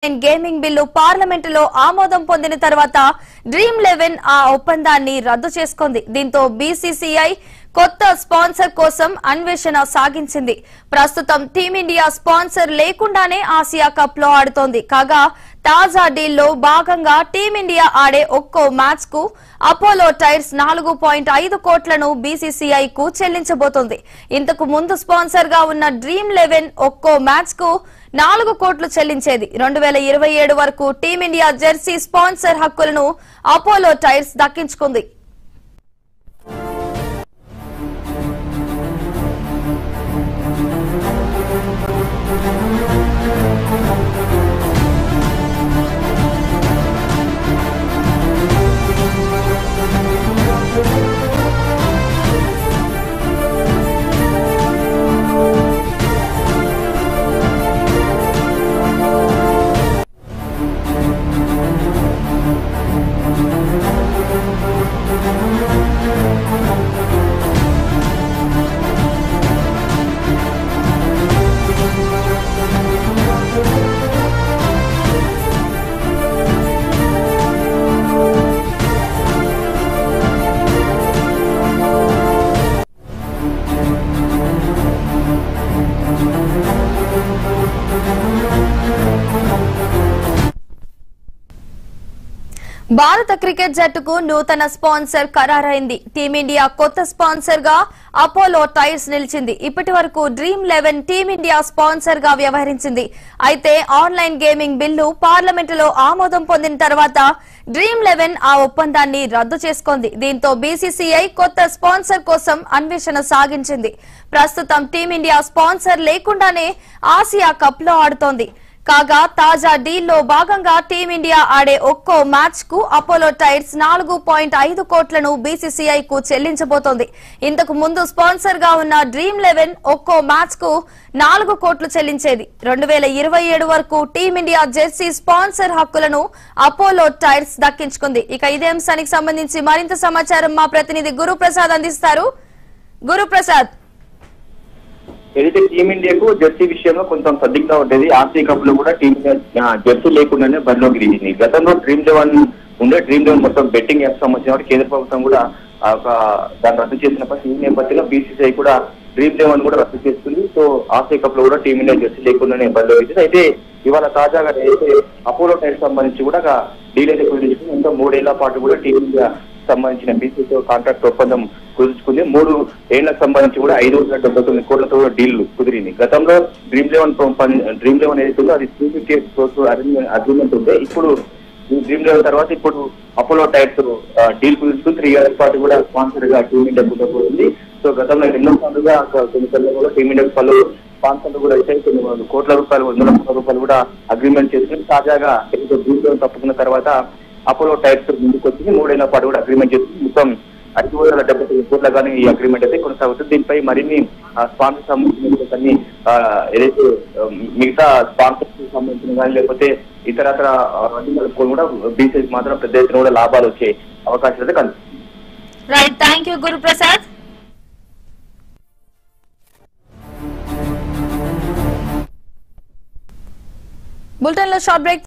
Gaming bill పార్లమెంటులో ఆమోదం పొందిన తర్వాత డ్రీమ్11 ఆ ఒప్పందాన్ని రద్దు చేసుకుంది. దీంతో బీసీసీఐ కొత్త స్పాన్సర్ కోసం అన్వేషణ సాగించింది. ప్రస్తుతం టీమిండియా స్పాన్సర్ లేకుండానే ఆసియా కప్ లో ఆడుతోంది. కాగా తాజా డీల్లో భాగంగా టీమిండియా ఆడే ఒక్కో మ్యాచ్ కు అపోలో టైర్స్ 4.5 కోట్లను బీసీసీఐ కు చెల్లించబోతోంది. ఇంతకు ముందు స్పాన్సర్ గా ఉన్న డ్రీమ్11 ఒక్కో మ్యాచ్ కు 4 కోట్లు చెల్లించేది. 2027 వరకు టీమిండియా జెర్సీ స్పాన్సర్ హక్కులను అపోలో టైర్స్ దక్కించుకుంది. భారత క్రికెట్ జట్టుకు నూతన స్పాన్సర్ ఖరారైంది. టీమిండియా కొత్త స్పాన్సర్ గా అపోలో టైర్స్ నిలిచింది. ఇప్పటి వరకు డ్రీమ్11 టీమిండియా స్పాన్సర్ గా వ్యవహరించింది. అయితే ఆన్లైన్ గేమింగ్ బిల్లు పార్లమెంటులో ఆమోదం పొందిన తర్వాత డ్రీమ్11 ఆ ఒప్పందాన్ని రద్దు చేసుకుంది. దీంతో బీసీసీఐ కొత్త స్పాన్సర్ కోసం అన్వేషణ సాగించింది. ప్రస్తుతం టీమిండియా స్పాన్సర్ లేకుండానే ఆసియా కప్ లో ఆడుతోంది. కాగా తాజా డీల్లో భాగంగా టీమిండియా ఆడే ఒక్కో మ్యాచ్ కు అపోలో టైర్స్ 4.5 కోట్లను బీసీసీఐ కు చెల్లించబోతోంది. ఇంతకు ముందు స్పాన్సర్ గా ఉన్న డ్రీమ్11 ఒక్కో మ్యాచ్ కు 4 కోట్లు చెల్లించేది. 2027 వరకు టీమిండియా జెర్సీ స్పాన్సర్ హక్కులను అపోలో టైర్స్ దక్కించుకుంది. ఇక ఇదే అంశానికి సంబంధించి మరింత సమాచారం మా ప్రతినిధి గురుప్రసాద్ అందిస్తారు. గురుప్రసాద్, ఏదైతే టీమిండియాకు జెర్సీ విషయంలో కొంచెం సద్దిగ్గా ఉండేది. ఆసియా కప్ లో కూడా టీమిండియా జెర్సీ లేకుండానే బరిలోకి దిగింది. గతంలో డ్రీమ్11 ఉండే డ్రీమ్11 మొత్తం బెట్టింగ్ యాప్ సంబంధించిన కేంద్ర ప్రభుత్వం కూడా దాన్ని రద్దు చేసినప్పటికీ ఈ నేపథ్యంలో బీసీసీఐ కూడా డ్రీమ్11 కూడా రద్దు చేస్తుంది. సో ఆసియా కప్ లో కూడా టీమిండియా జెర్సీ లేకుండానే బరిలోకి దిగింది. అయితే ఇవాళ తాజాగా ఏదైతే అపోలో టైర్ సంబంధించి కూడా డీల్ అయితే కుదిరించుకుని ఇంకా 3 ఏళ్ల పాటు కూడా టీమిండియా సంబంధించిన బీసీసీ కాంట్రాక్ట్ ఒప్పందం కుదుర్చుకుంది. 3 ఏళ్లకు సంబంధించి కూడా 579 కోట్లతో డీల్ కుదిరింది. గతంలో డ్రీమ్11 ఏదైతుందో అది 358 క్రోర్స్ అగ్రిమెంట్ ఉంటే ఇప్పుడు డ్రీమ్11 తర్వాత ఇప్పుడు అపోలో టైర్స్ డీల్ కుదుర్చుకుని 3 ఇయర్స్ పాటు కూడా స్పాన్సర్ గా టీమిండియా ముందుకుపోతుంది. సో గతంలో ఎన్నో సార్లుగా కొన్ని కూడా టీమిండియా పలు స్పాన్సర్లు కూడా అయితే కొన్ని కోట్ల రూపాయలు 100 కోట్ల రూపాయలు కూడా అగ్రిమెంట్ చేసుకుని తాజాగా డ్రీమ్11 తప్పుకున్న తర్వాత అపోలో టైర్స్ ముందుకు వచ్చింది. 3 ఏళ్ల పాటు కూడా అగ్రిమెంట్ చేస్తుంది. మొత్తం 579 కోట్లగానే ఈ అగ్రిమెంట్ అయితే కొనసాగుతుంది. దీనిపై మరిన్ని స్పాన్సర్ సంబంధించిన ఏదైతే మిగతా స్పాన్సర్స్ సంబంధించిన కానీ లేకపోతే ఇతరత్ర కూడా బీసీసీ మాత్రం పెద్ద ఎత్తున కూడా లాభాలు వచ్చే అవకాశాలు అయితే కనిపిస్తుంది. Right, thank you Guruprasad. బులెటిన్ లో షార్ట్ బ్రేక్.